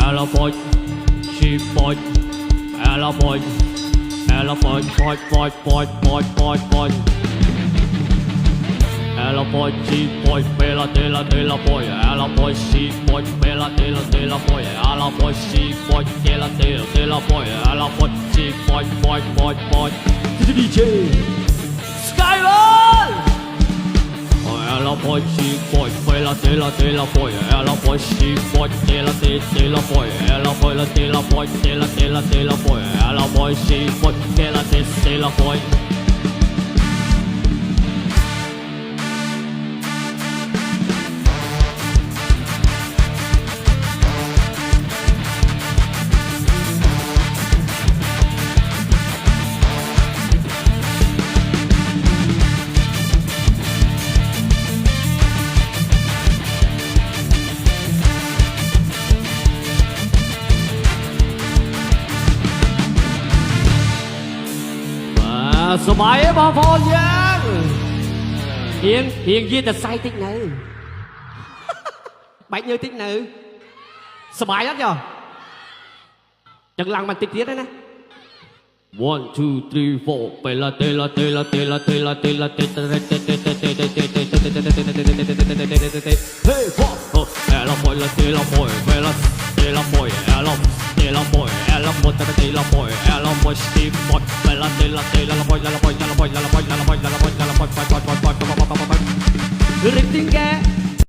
ela pode, she pode, ela pode, pode. Ela pode, she pode, pela dela pode. Ela pode, she pode, pela dela pode. Ela pode, she pode, pela dela pode. Ela pode, she pode. DJ Skyler. Ela pode, she pode, pela dela pode. Ela pode, she pode, pela dela pode. Ela pode, dela pode, dela pode. Ela pode, she pode, pela dela pode.สบายพอยังhiền với sai tiếng nữ bạch như tiếng nữสบายlắm rồi chẳng lăng bằng tiếng tiết đấy nè 1 2 3 4 pela tela hey ho ela poi la tela poi pela tela poi ela poi tela poi ela poi si poi pela tela la poi la poi Riting